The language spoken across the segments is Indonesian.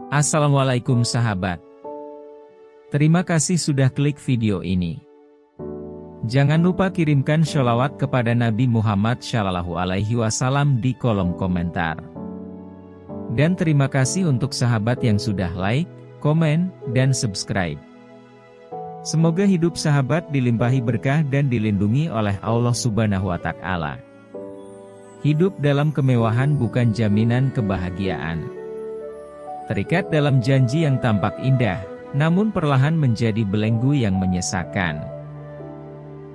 Assalamualaikum sahabat. Terima kasih sudah klik video ini. Jangan lupa kirimkan sholawat kepada Nabi Muhammad SAW di kolom komentar. Dan terima kasih untuk sahabat yang sudah like, komen, dan subscribe. Semoga hidup sahabat dilimpahi berkah dan dilindungi oleh Allah Subhanahu wa Ta'ala. Hidup dalam kemewahan bukan jaminan kebahagiaan. Terikat dalam janji yang tampak indah, namun perlahan menjadi belenggu yang menyesakkan.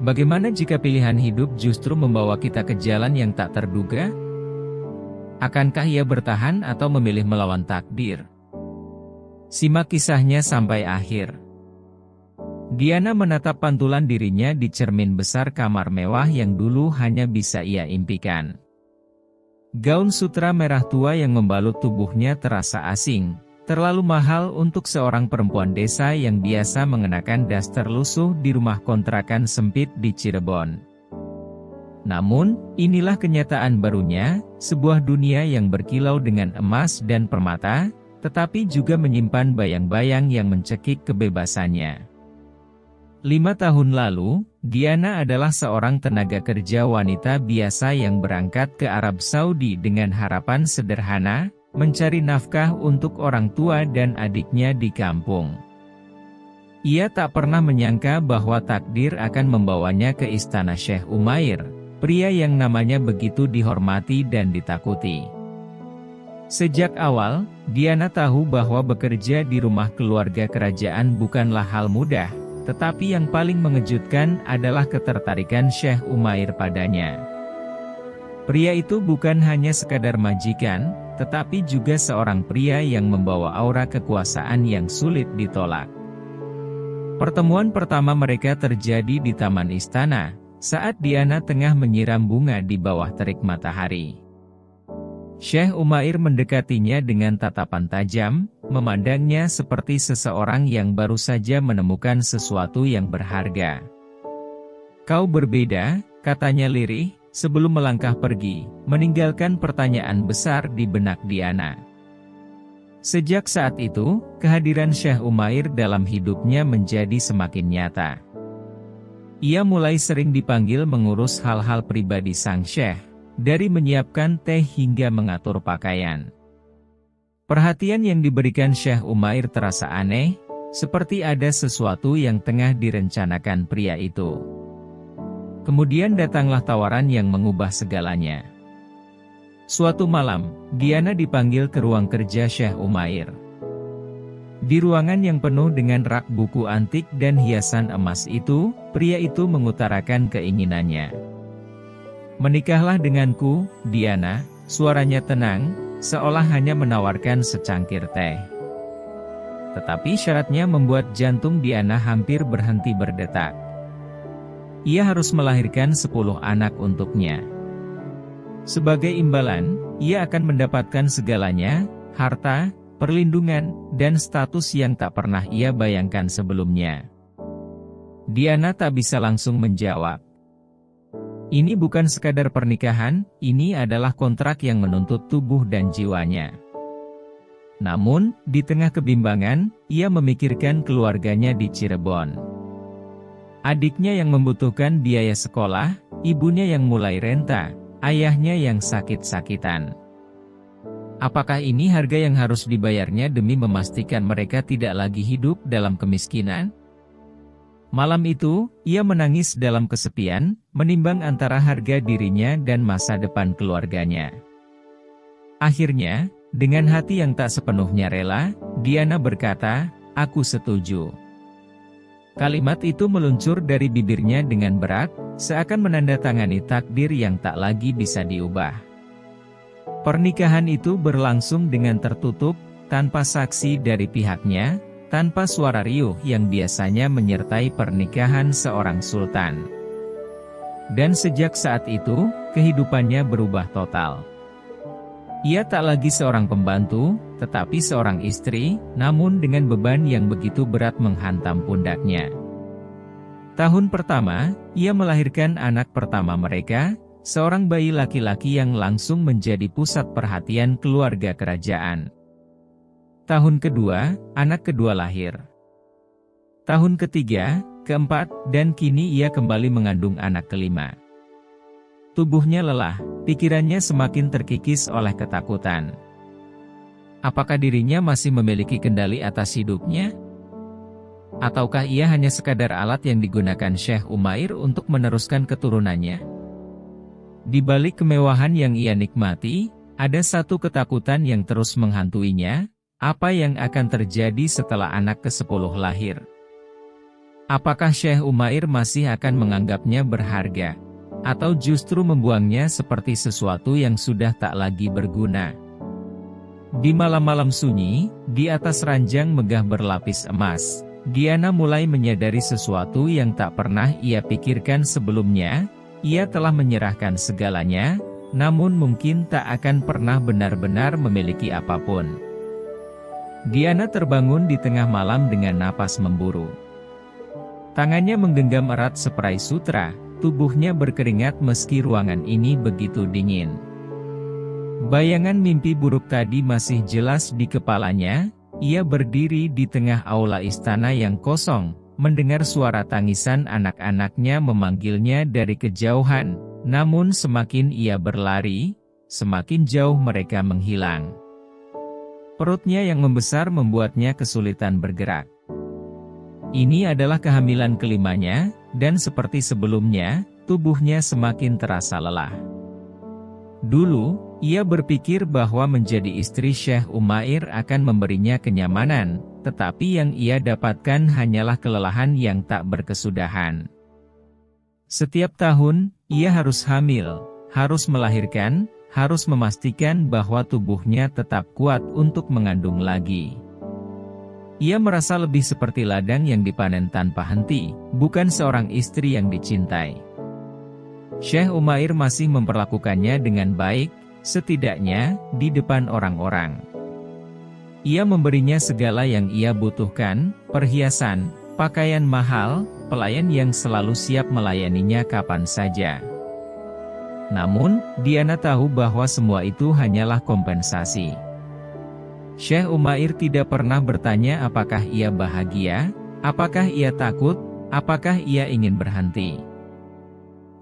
Bagaimana jika pilihan hidup justru membawa kita ke jalan yang tak terduga? Akankah ia bertahan atau memilih melawan takdir? Simak kisahnya sampai akhir. Diana menatap pantulan dirinya di cermin besar kamar mewah yang dulu hanya bisa ia impikan. Gaun sutra merah tua yang membalut tubuhnya terasa asing, terlalu mahal untuk seorang perempuan desa yang biasa mengenakan daster lusuh di rumah kontrakan sempit di Cirebon. Namun, inilah kenyataan barunya, sebuah dunia yang berkilau dengan emas dan permata, tetapi juga menyimpan bayang-bayang yang mencekik kebebasannya. 5 tahun lalu, Diana adalah seorang tenaga kerja wanita biasa yang berangkat ke Arab Saudi dengan harapan sederhana, mencari nafkah untuk orang tua dan adiknya di kampung. Ia tak pernah menyangka bahwa takdir akan membawanya ke istana Syekh Umair, pria yang namanya begitu dihormati dan ditakuti. Sejak awal, Diana tahu bahwa bekerja di rumah keluarga kerajaan bukanlah hal mudah. Tetapi yang paling mengejutkan adalah ketertarikan Syekh Umair padanya. Pria itu bukan hanya sekadar majikan, tetapi juga seorang pria yang membawa aura kekuasaan yang sulit ditolak. Pertemuan pertama mereka terjadi di taman istana, saat Diana tengah menyiram bunga di bawah terik matahari. Syekh Umair mendekatinya dengan tatapan tajam, memandangnya seperti seseorang yang baru saja menemukan sesuatu yang berharga. "Kau berbeda," katanya lirih, sebelum melangkah pergi, meninggalkan pertanyaan besar di benak Diana. Sejak saat itu, kehadiran Syekh Umair dalam hidupnya menjadi semakin nyata. Ia mulai sering dipanggil mengurus hal-hal pribadi sang Syekh, dari menyiapkan teh hingga mengatur pakaian. Perhatian yang diberikan Syekh Umair terasa aneh, seperti ada sesuatu yang tengah direncanakan pria itu. Kemudian datanglah tawaran yang mengubah segalanya. Suatu malam, Diana dipanggil ke ruang kerja Syekh Umair. Di ruangan yang penuh dengan rak buku antik dan hiasan emas itu, pria itu mengutarakan keinginannya. "Menikahlah denganku, Diana," suaranya tenang, seolah hanya menawarkan secangkir teh. Tetapi syaratnya membuat jantung Diana hampir berhenti berdetak. Ia harus melahirkan 10 anak untuknya. Sebagai imbalan, ia akan mendapatkan segalanya, harta, perlindungan, dan status yang tak pernah ia bayangkan sebelumnya. Diana tak bisa langsung menjawab. Ini bukan sekadar pernikahan, ini adalah kontrak yang menuntut tubuh dan jiwanya. Namun, di tengah kebimbangan, ia memikirkan keluarganya di Cirebon. Adiknya yang membutuhkan biaya sekolah, ibunya yang mulai renta, ayahnya yang sakit-sakitan. Apakah ini harga yang harus dibayarnya demi memastikan mereka tidak lagi hidup dalam kemiskinan? Malam itu, ia menangis dalam kesepian, menimbang antara harga dirinya dan masa depan keluarganya. Akhirnya, dengan hati yang tak sepenuhnya rela, Diana berkata, "Aku setuju." Kalimat itu meluncur dari bibirnya dengan berat, seakan menandatangani takdir yang tak lagi bisa diubah. Pernikahan itu berlangsung dengan tertutup, tanpa saksi dari pihaknya, tanpa suara riuh yang biasanya menyertai pernikahan seorang sultan. Dan sejak saat itu, kehidupannya berubah total. Ia tak lagi seorang pembantu, tetapi seorang istri, namun dengan beban yang begitu berat menghantam pundaknya. Tahun pertama, ia melahirkan anak pertama mereka, seorang bayi laki-laki yang langsung menjadi pusat perhatian keluarga kerajaan. Tahun kedua, anak kedua lahir. Tahun ketiga, keempat, dan kini ia kembali mengandung anak kelima. Tubuhnya lelah, pikirannya semakin terkikis oleh ketakutan. Apakah dirinya masih memiliki kendali atas hidupnya? Ataukah ia hanya sekadar alat yang digunakan Syekh Umair untuk meneruskan keturunannya? Di balik kemewahan yang ia nikmati, ada satu ketakutan yang terus menghantuinya. Apa yang akan terjadi setelah anak ke-10 lahir? Apakah Syekh Umair masih akan menganggapnya berharga? Atau justru membuangnya seperti sesuatu yang sudah tak lagi berguna? Di malam-malam sunyi, di atas ranjang megah berlapis emas, Diana mulai menyadari sesuatu yang tak pernah ia pikirkan sebelumnya. Ia telah menyerahkan segalanya, namun mungkin tak akan pernah benar-benar memiliki apapun. Diana terbangun di tengah malam dengan napas memburu. Tangannya menggenggam erat seperai sutra, tubuhnya berkeringat meski ruangan ini begitu dingin. Bayangan mimpi buruk tadi masih jelas di kepalanya. Ia berdiri di tengah aula istana yang kosong, mendengar suara tangisan anak-anaknya memanggilnya dari kejauhan. Namun semakin ia berlari, semakin jauh mereka menghilang. Perutnya yang membesar membuatnya kesulitan bergerak. Ini adalah kehamilan kelimanya, dan seperti sebelumnya, tubuhnya semakin terasa lelah. Dulu, ia berpikir bahwa menjadi istri Syekh Umair akan memberinya kenyamanan, tetapi yang ia dapatkan hanyalah kelelahan yang tak berkesudahan. Setiap tahun, ia harus hamil, harus melahirkan, harus memastikan bahwa tubuhnya tetap kuat untuk mengandung lagi. Ia merasa lebih seperti ladang yang dipanen tanpa henti, bukan seorang istri yang dicintai. Syekh Umair masih memperlakukannya dengan baik, setidaknya di depan orang-orang. Ia memberinya segala yang ia butuhkan, perhiasan, pakaian mahal, pelayan yang selalu siap melayaninya kapan saja. Namun, Diana tahu bahwa semua itu hanyalah kompensasi. Syekh Umair tidak pernah bertanya apakah ia bahagia, apakah ia takut, apakah ia ingin berhenti.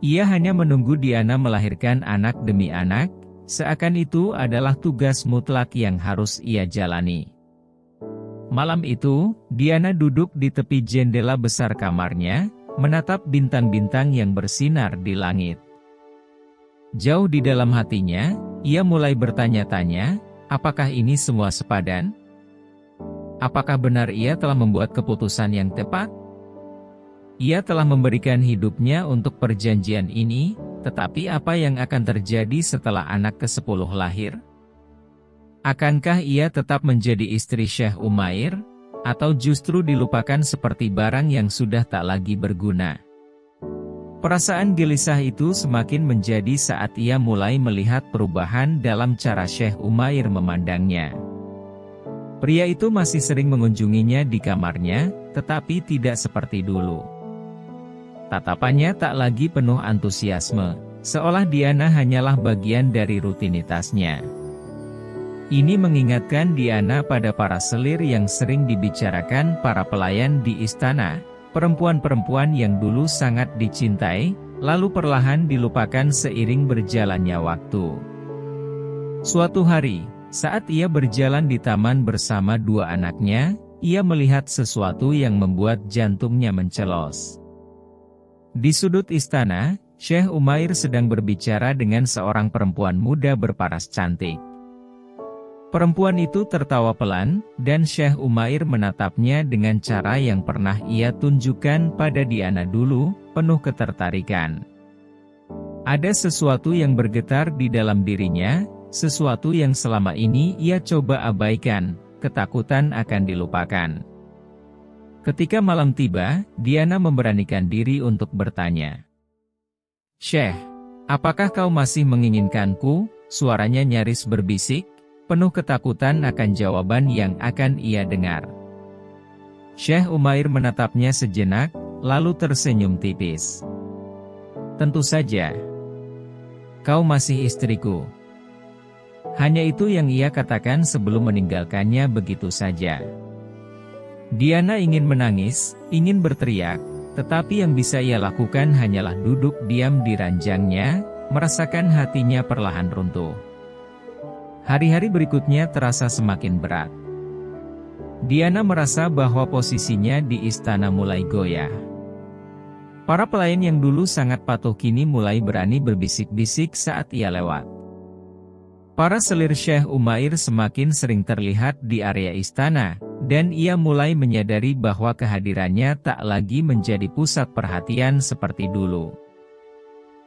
Ia hanya menunggu Diana melahirkan anak demi anak, seakan itu adalah tugas mutlak yang harus ia jalani. Malam itu, Diana duduk di tepi jendela besar kamarnya, menatap bintang-bintang yang bersinar di langit. Jauh di dalam hatinya, ia mulai bertanya-tanya, apakah ini semua sepadan? Apakah benar ia telah membuat keputusan yang tepat? Ia telah memberikan hidupnya untuk perjanjian ini, tetapi apa yang akan terjadi setelah anak ke-10 lahir? Akankah ia tetap menjadi istri Syekh Umair, atau justru dilupakan seperti barang yang sudah tak lagi berguna? Perasaan gelisah itu semakin menjadi saat ia mulai melihat perubahan dalam cara Syekh Umair memandangnya. Pria itu masih sering mengunjunginya di kamarnya, tetapi tidak seperti dulu. Tatapannya tak lagi penuh antusiasme, seolah Diana hanyalah bagian dari rutinitasnya. Ini mengingatkan Diana pada para selir yang sering dibicarakan para pelayan di istana. Perempuan-perempuan yang dulu sangat dicintai, lalu perlahan dilupakan seiring berjalannya waktu. Suatu hari, saat ia berjalan di taman bersama dua anaknya, ia melihat sesuatu yang membuat jantungnya mencelos. Di sudut istana, Syekh Umair sedang berbicara dengan seorang perempuan muda berparas cantik. Perempuan itu tertawa pelan, dan Syekh Umair menatapnya dengan cara yang pernah ia tunjukkan pada Diana dulu, penuh ketertarikan. Ada sesuatu yang bergetar di dalam dirinya, sesuatu yang selama ini ia coba abaikan, ketakutan akan dilupakan. Ketika malam tiba, Diana memberanikan diri untuk bertanya. "Syekh, apakah kau masih menginginkanku?" Suaranya nyaris berbisik, penuh ketakutan akan jawaban yang akan ia dengar. Syekh Umair menatapnya sejenak, lalu tersenyum tipis. "Tentu saja. Kau masih istriku. Hanya itu yang ia katakan sebelum meninggalkannya begitu saja. Diana ingin menangis, ingin berteriak, tetapi yang bisa ia lakukan hanyalah duduk diam di ranjangnya, merasakan hatinya perlahan runtuh. Hari-hari berikutnya terasa semakin berat. Diana merasa bahwa posisinya di istana mulai goyah. Para pelayan yang dulu sangat patuh kini mulai berani berbisik-bisik saat ia lewat. Para selir Syekh Umair semakin sering terlihat di area istana, dan ia mulai menyadari bahwa kehadirannya tak lagi menjadi pusat perhatian seperti dulu.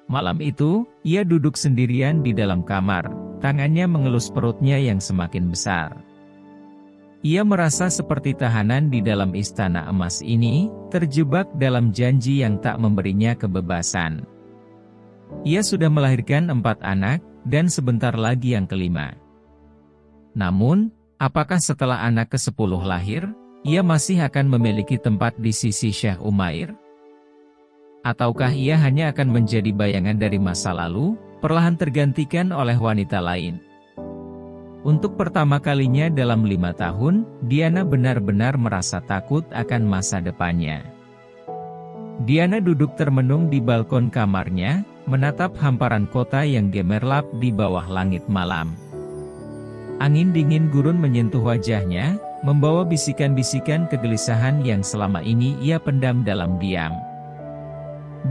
Malam itu, ia duduk sendirian di dalam kamar, tangannya mengelus perutnya yang semakin besar. Ia merasa seperti tahanan di dalam istana emas ini, terjebak dalam janji yang tak memberinya kebebasan. Ia sudah melahirkan 4 anak, dan sebentar lagi yang kelima. Namun, apakah setelah anak ke-10 lahir, ia masih akan memiliki tempat di sisi Syekh Umair? Ataukah ia hanya akan menjadi bayangan dari masa lalu, perlahan tergantikan oleh wanita lain? Untuk pertama kalinya dalam 5 tahun, Diana benar-benar merasa takut akan masa depannya. Diana duduk termenung di balkon kamarnya, menatap hamparan kota yang gemerlap di bawah langit malam. Angin dingin gurun menyentuh wajahnya, membawa bisikan-bisikan kegelisahan yang selama ini ia pendam dalam diam.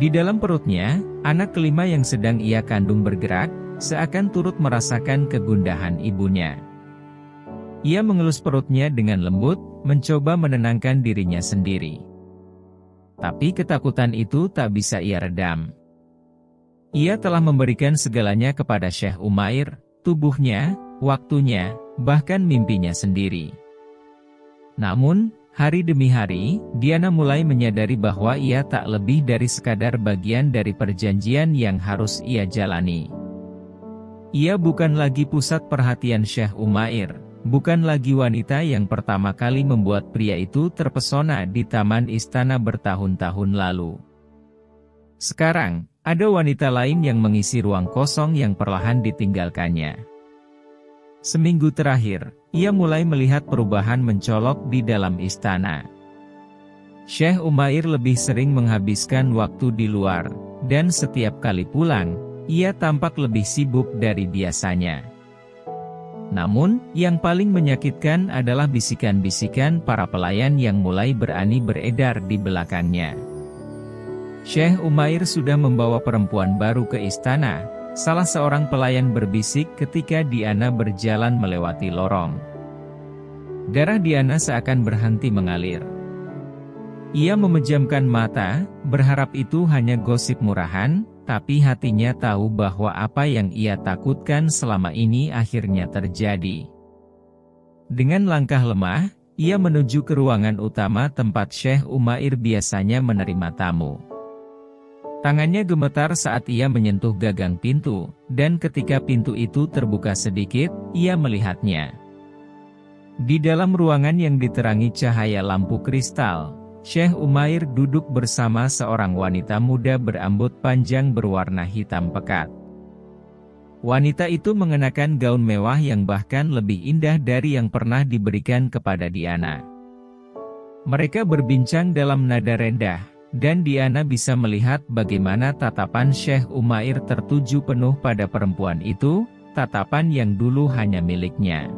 Di dalam perutnya, anak kelima yang sedang ia kandung bergerak, seakan turut merasakan kegundahan ibunya. Ia mengelus perutnya dengan lembut, mencoba menenangkan dirinya sendiri. Tapi ketakutan itu tak bisa ia redam. Ia telah memberikan segalanya kepada Syekh Umair, tubuhnya, waktunya, bahkan mimpinya sendiri. Namun, hari demi hari, Diana mulai menyadari bahwa ia tak lebih dari sekadar bagian dari perjanjian yang harus ia jalani. Ia bukan lagi pusat perhatian Syekh Umair, bukan lagi wanita yang pertama kali membuat pria itu terpesona di taman istana bertahun-tahun lalu. Sekarang, ada wanita lain yang mengisi ruang kosong yang perlahan ditinggalkannya. Seminggu terakhir, ia mulai melihat perubahan mencolok di dalam istana. Syekh Umair lebih sering menghabiskan waktu di luar, dan setiap kali pulang, ia tampak lebih sibuk dari biasanya. Namun, yang paling menyakitkan adalah bisikan-bisikan para pelayan yang mulai berani beredar di belakangnya. Syekh Umair sudah membawa perempuan baru ke istana, salah seorang pelayan berbisik ketika Diana berjalan melewati lorong. Darah Diana seakan berhenti mengalir. Ia memejamkan mata, berharap itu hanya gosip murahan, tapi hatinya tahu bahwa apa yang ia takutkan selama ini akhirnya terjadi. Dengan langkah lemah, ia menuju ke ruangan utama tempat Syekh Umair biasanya menerima tamu. Tangannya gemetar saat ia menyentuh gagang pintu, dan ketika pintu itu terbuka sedikit, ia melihatnya. Di dalam ruangan yang diterangi cahaya lampu kristal, Syekh Umair duduk bersama seorang wanita muda berambut panjang berwarna hitam pekat. Wanita itu mengenakan gaun mewah yang bahkan lebih indah dari yang pernah diberikan kepada Diana. Mereka berbincang dalam nada rendah, dan Diana bisa melihat bagaimana tatapan Syekh Umair tertuju penuh pada perempuan itu, tatapan yang dulu hanya miliknya.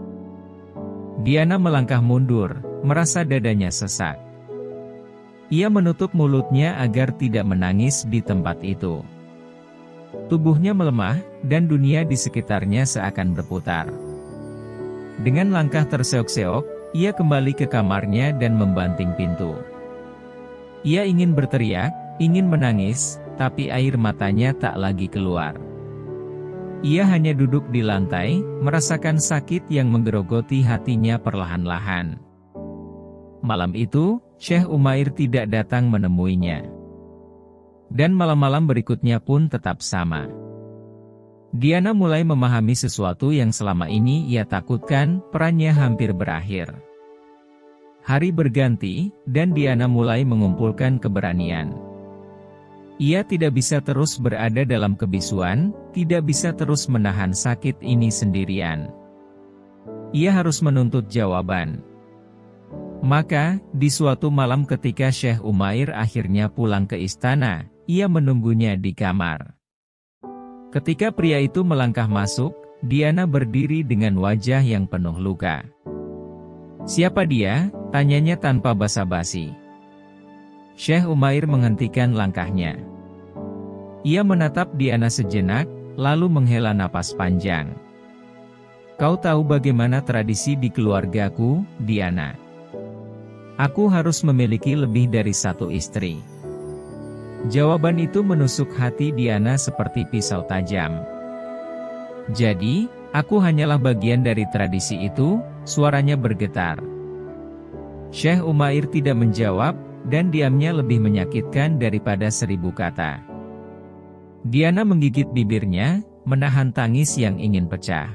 Diana melangkah mundur, merasa dadanya sesak. Ia menutup mulutnya agar tidak menangis di tempat itu. Tubuhnya melemah, dan dunia di sekitarnya seakan berputar. Dengan langkah terseok-seok, ia kembali ke kamarnya dan membanting pintu. Ia ingin berteriak, ingin menangis, tapi air matanya tak lagi keluar. Ia hanya duduk di lantai, merasakan sakit yang menggerogoti hatinya perlahan-lahan. Malam itu, Syekh Umair tidak datang menemuinya. Dan malam-malam berikutnya pun tetap sama. Diana mulai memahami sesuatu yang selama ini ia takutkan, perannya hampir berakhir. Hari berganti, dan Diana mulai mengumpulkan keberanian. Ia tidak bisa terus berada dalam kebisuan, tidak bisa terus menahan sakit ini sendirian. Ia harus menuntut jawaban. Maka, di suatu malam ketika Syekh Umair akhirnya pulang ke istana, ia menunggunya di kamar. Ketika pria itu melangkah masuk, Diana berdiri dengan wajah yang penuh luka. "Siapa dia?" tanyanya tanpa basa-basi. Syekh Umair menghentikan langkahnya. Ia menatap Diana sejenak, lalu menghela napas panjang. "Kau tahu bagaimana tradisi di keluargaku, Diana. Aku harus memiliki lebih dari satu istri." Jawaban itu menusuk hati Diana seperti pisau tajam. "Jadi, aku hanyalah bagian dari tradisi itu?" Suaranya bergetar. Syekh Umair tidak menjawab, dan diamnya lebih menyakitkan daripada 1000 kata. Diana menggigit bibirnya, menahan tangis yang ingin pecah.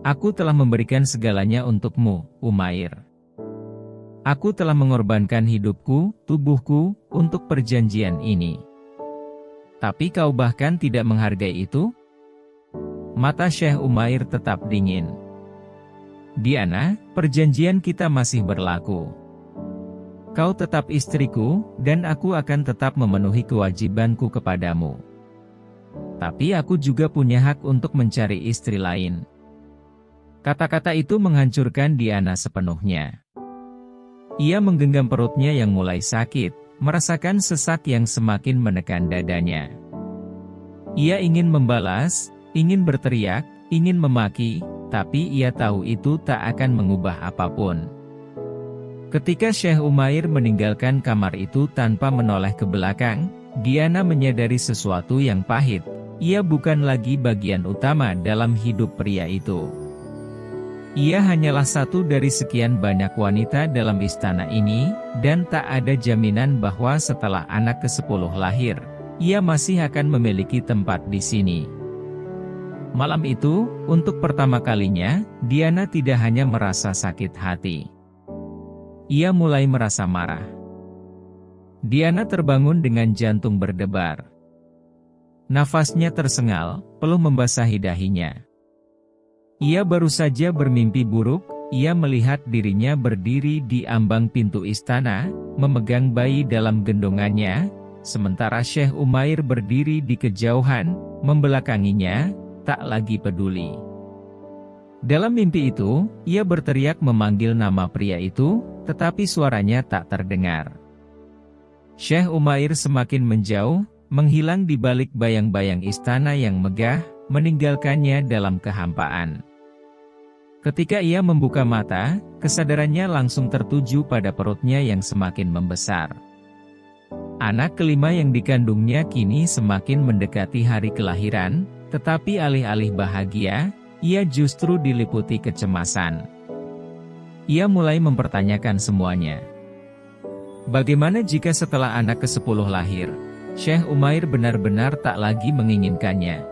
"Aku telah memberikan segalanya untukmu, Umair. Aku telah mengorbankan hidupku, tubuhku, untuk perjanjian ini. Tapi kau bahkan tidak menghargai itu?" Mata Syekh Umair tetap dingin. "Diana, perjanjian kita masih berlaku. Kau tetap istriku, dan aku akan tetap memenuhi kewajibanku kepadamu. Tapi aku juga punya hak untuk mencari istri lain." Kata-kata itu menghancurkan Diana sepenuhnya. Ia menggenggam perutnya yang mulai sakit, merasakan sesak yang semakin menekan dadanya. Ia ingin membalas, ingin berteriak, ingin memaki, tapi ia tahu itu tak akan mengubah apapun. Ketika Syekh Umair meninggalkan kamar itu tanpa menoleh ke belakang, Diana menyadari sesuatu yang pahit. Ia bukan lagi bagian utama dalam hidup pria itu. Ia hanyalah satu dari sekian banyak wanita dalam istana ini, dan tak ada jaminan bahwa setelah anak ke-10 lahir, ia masih akan memiliki tempat di sini. Malam itu, untuk pertama kalinya, Diana tidak hanya merasa sakit hati. Ia mulai merasa marah. Diana terbangun dengan jantung berdebar. Nafasnya tersengal, peluh membasahi dahinya. Ia baru saja bermimpi buruk, ia melihat dirinya berdiri di ambang pintu istana, memegang bayi dalam gendongannya, sementara Syekh Umair berdiri di kejauhan, membelakanginya, tak lagi peduli. Dalam mimpi itu, ia berteriak memanggil nama pria itu, tetapi suaranya tak terdengar. Syekh Umair semakin menjauh, menghilang di balik bayang-bayang istana yang megah, meninggalkannya dalam kehampaan. Ketika ia membuka mata, kesadarannya langsung tertuju pada perutnya yang semakin membesar. Anak kelima yang dikandungnya kini semakin mendekati hari kelahiran, tetapi alih-alih bahagia, ia justru diliputi kecemasan. Ia mulai mempertanyakan semuanya. Bagaimana jika setelah anak ke-10 lahir, Syekh Umair benar-benar tak lagi menginginkannya?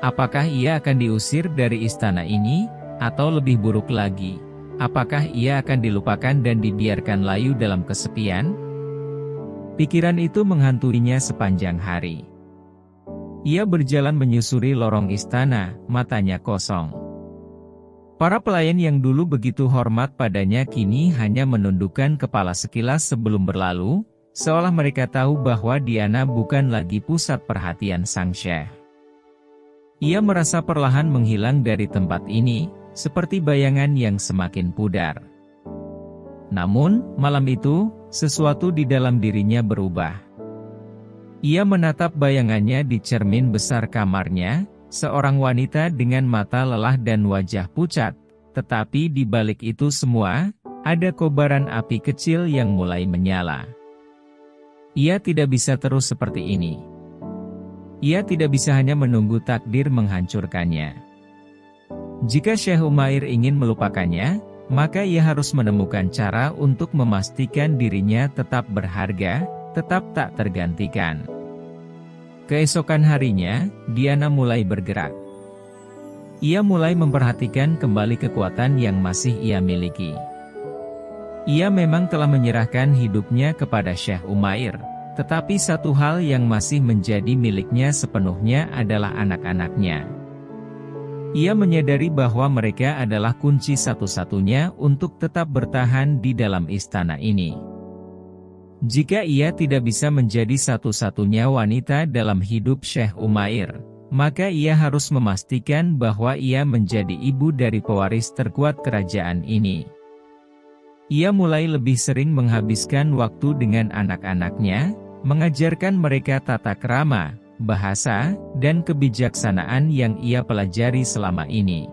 Apakah ia akan diusir dari istana ini, atau lebih buruk lagi, apakah ia akan dilupakan dan dibiarkan layu dalam kesepian? Pikiran itu menghantuinya sepanjang hari. Ia berjalan menyusuri lorong istana, matanya kosong. Para pelayan yang dulu begitu hormat padanya kini hanya menundukkan kepala sekilas sebelum berlalu, seolah mereka tahu bahwa Diana bukan lagi pusat perhatian sang syekh. Ia merasa perlahan menghilang dari tempat ini, seperti bayangan yang semakin pudar. Namun, malam itu, sesuatu di dalam dirinya berubah. Ia menatap bayangannya di cermin besar kamarnya, seorang wanita dengan mata lelah dan wajah pucat, tetapi di balik itu semua, ada kobaran api kecil yang mulai menyala. Ia tidak bisa terus seperti ini. Ia tidak bisa hanya menunggu takdir menghancurkannya. Jika Syekh Umair ingin melupakannya, maka ia harus menemukan cara untuk memastikan dirinya tetap berharga, tetap tak tergantikan. Keesokan harinya, Diana mulai bergerak. Ia mulai memperhatikan kembali kekuatan yang masih ia miliki. Ia memang telah menyerahkan hidupnya kepada Syekh Umair, Tetapi satu hal yang masih menjadi miliknya sepenuhnya adalah anak-anaknya. Ia menyadari bahwa mereka adalah kunci satu-satunya untuk tetap bertahan di dalam istana ini. Jika ia tidak bisa menjadi satu-satunya wanita dalam hidup Syekh Umair, maka ia harus memastikan bahwa ia menjadi ibu dari pewaris terkuat kerajaan ini. Ia mulai lebih sering menghabiskan waktu dengan anak-anaknya, mengajarkan mereka tata krama, bahasa, dan kebijaksanaan yang ia pelajari selama ini.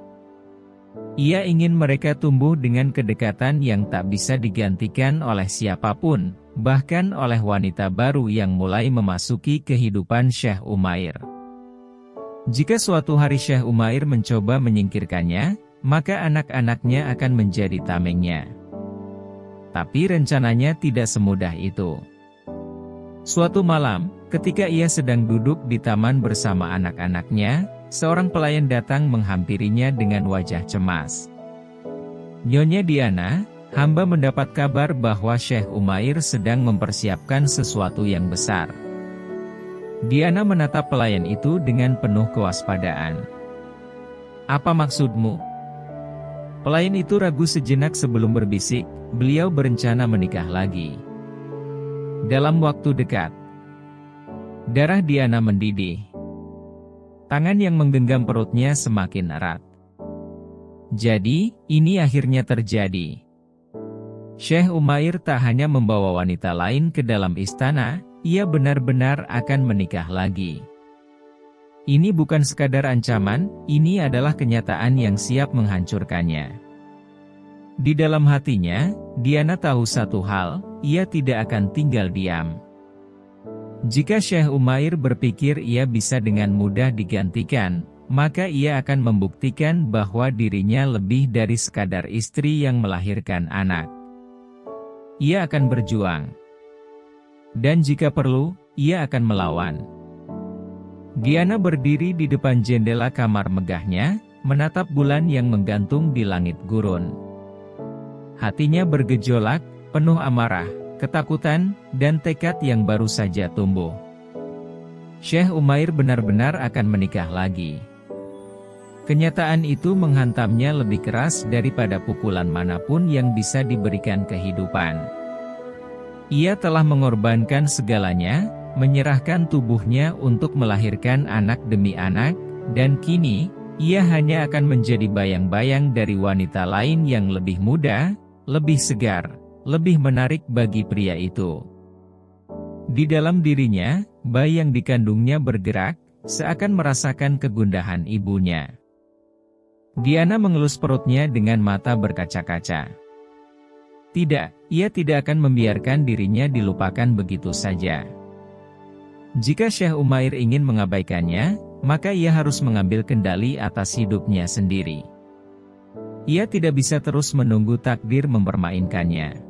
Ia ingin mereka tumbuh dengan kedekatan yang tak bisa digantikan oleh siapapun, bahkan oleh wanita baru yang mulai memasuki kehidupan Syekh Umair. Jika suatu hari Syekh Umair mencoba menyingkirkannya, maka anak-anaknya akan menjadi tamengnya. Tapi rencananya tidak semudah itu. Suatu malam, ketika ia sedang duduk di taman bersama anak-anaknya, seorang pelayan datang menghampirinya dengan wajah cemas. "Nyonya Diana, hamba mendapat kabar bahwa Syekh Umair sedang mempersiapkan sesuatu yang besar." Diana menatap pelayan itu dengan penuh kewaspadaan. "Apa maksudmu?" Pelayan itu ragu sejenak sebelum berbisik, "Beliau berencana menikah lagi. Dalam waktu dekat." Darah Diana mendidih. Tangan yang menggenggam perutnya semakin erat. Jadi, ini akhirnya terjadi. Syekh Umair tak hanya membawa wanita lain ke dalam istana, ia benar-benar akan menikah lagi. Ini bukan sekadar ancaman, ini adalah kenyataan yang siap menghancurkannya. Di dalam hatinya, Diana tahu satu hal, ia tidak akan tinggal diam. Jika Syekh Umair berpikir ia bisa dengan mudah digantikan, maka ia akan membuktikan bahwa dirinya lebih dari sekadar istri yang melahirkan anak. Ia akan berjuang. Dan jika perlu, ia akan melawan. Diana berdiri di depan jendela kamar megahnya, menatap bulan yang menggantung di langit gurun. Hatinya bergejolak, penuh amarah, ketakutan, dan tekad yang baru saja tumbuh. Syekh Umair benar-benar akan menikah lagi. Kenyataan itu menghantamnya lebih keras daripada pukulan manapun yang bisa diberikan kehidupan. Ia telah mengorbankan segalanya, menyerahkan tubuhnya untuk melahirkan anak demi anak, dan kini, ia hanya akan menjadi bayang-bayang dari wanita lain yang lebih muda, lebih segar, lebih menarik bagi pria itu. Di dalam dirinya, bayi yang dikandungnya bergerak, seakan merasakan kegundahan ibunya. Diana mengelus perutnya dengan mata berkaca-kaca. Tidak, ia tidak akan membiarkan dirinya dilupakan begitu saja. Jika Syekh Umair ingin mengabaikannya, maka ia harus mengambil kendali atas hidupnya sendiri. Ia tidak bisa terus menunggu takdir mempermainkannya.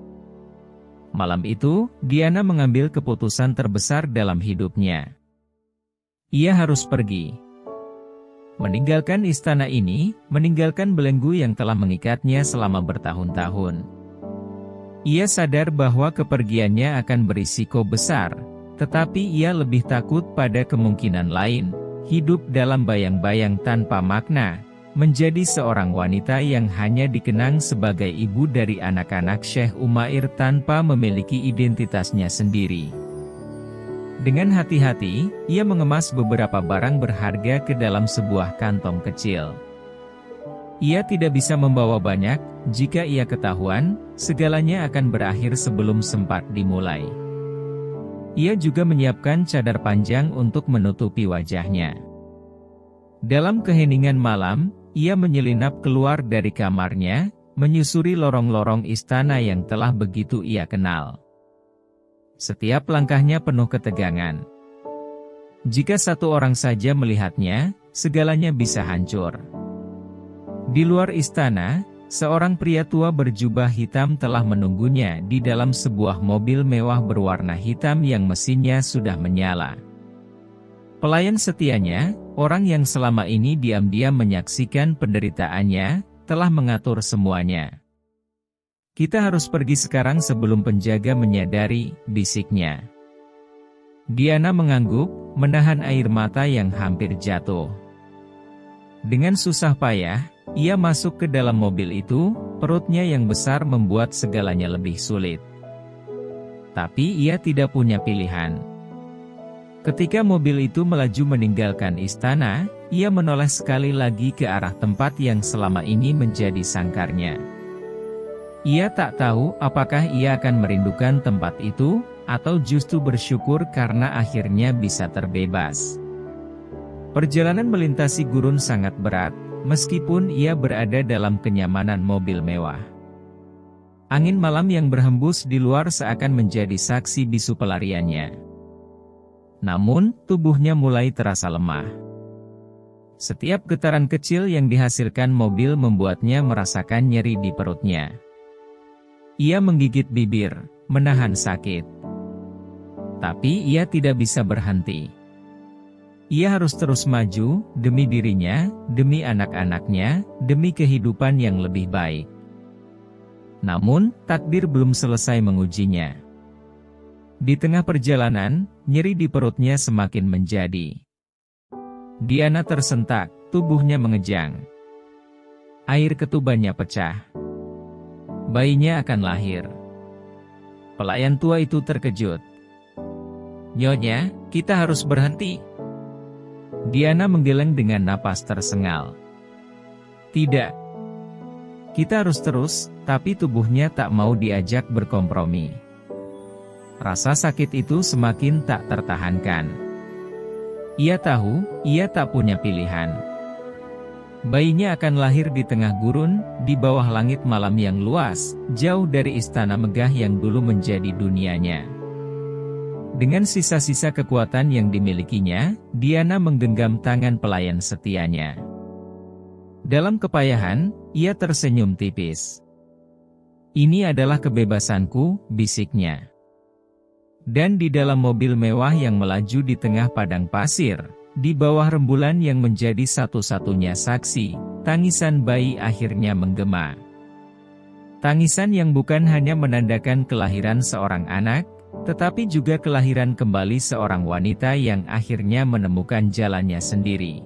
Malam itu, Diana mengambil keputusan terbesar dalam hidupnya. Ia harus pergi. Meninggalkan istana ini, meninggalkan belenggu yang telah mengikatnya selama bertahun-tahun. Ia sadar bahwa kepergiannya akan berisiko besar, tetapi ia lebih takut pada kemungkinan lain, hidup dalam bayang-bayang tanpa makna, menjadi seorang wanita yang hanya dikenang sebagai ibu dari anak-anak Syekh Umair tanpa memiliki identitasnya sendiri. Dengan hati-hati, ia mengemas beberapa barang berharga ke dalam sebuah kantong kecil. Ia tidak bisa membawa banyak, jika ia ketahuan, segalanya akan berakhir sebelum sempat dimulai. Ia juga menyiapkan cadar panjang untuk menutupi wajahnya. Dalam keheningan malam, ia menyelinap keluar dari kamarnya, menyusuri lorong-lorong istana yang telah begitu ia kenal. Setiap langkahnya penuh ketegangan. Jika satu orang saja melihatnya, segalanya bisa hancur. Di luar istana, seorang pria tua berjubah hitam telah menunggunya di dalam sebuah mobil mewah berwarna hitam yang mesinnya sudah menyala. Pelayan setianya, orang yang selama ini diam-diam menyaksikan penderitaannya, telah mengatur semuanya. "Kita harus pergi sekarang sebelum penjaga menyadari," bisiknya. Diana mengangguk, menahan air mata yang hampir jatuh. Dengan susah payah, ia masuk ke dalam mobil itu, perutnya yang besar membuat segalanya lebih sulit. Tapi ia tidak punya pilihan. Ketika mobil itu melaju meninggalkan istana, ia menoleh sekali lagi ke arah tempat yang selama ini menjadi sangkarnya. Ia tak tahu apakah ia akan merindukan tempat itu, atau justru bersyukur karena akhirnya bisa terbebas. Perjalanan melintasi gurun sangat berat, meskipun ia berada dalam kenyamanan mobil mewah. Angin malam yang berhembus di luar seakan menjadi saksi bisu pelariannya. Namun, tubuhnya mulai terasa lemah. Setiap getaran kecil yang dihasilkan mobil membuatnya merasakan nyeri di perutnya. Ia menggigit bibir, menahan sakit. Tapi ia tidak bisa berhenti. Ia harus terus maju, demi dirinya, demi anak-anaknya, demi kehidupan yang lebih baik. Namun, takdir belum selesai mengujinya. Di tengah perjalanan, nyeri di perutnya semakin menjadi. Diana tersentak, tubuhnya mengejang. Air ketubannya pecah. Bayinya akan lahir. Pelayan tua itu terkejut. "Nyonya, kita harus berhenti." Diana menggeleng dengan napas tersengal. "Tidak. Kita harus terus," tapi tubuhnya tak mau diajak berkompromi. Rasa sakit itu semakin tak tertahankan. Ia tahu, ia tak punya pilihan. Bayinya akan lahir di tengah gurun, di bawah langit malam yang luas, jauh dari istana megah yang dulu menjadi dunianya. Dengan sisa-sisa kekuatan yang dimilikinya, Diana menggenggam tangan pelayan setianya. Dalam kepayahan, ia tersenyum tipis. "Ini adalah kebebasanku," bisiknya. Dan di dalam mobil mewah yang melaju di tengah padang pasir, di bawah rembulan yang menjadi satu-satunya saksi, tangisan bayi akhirnya menggema. Tangisan yang bukan hanya menandakan kelahiran seorang anak, tetapi juga kelahiran kembali seorang wanita yang akhirnya menemukan jalannya sendiri.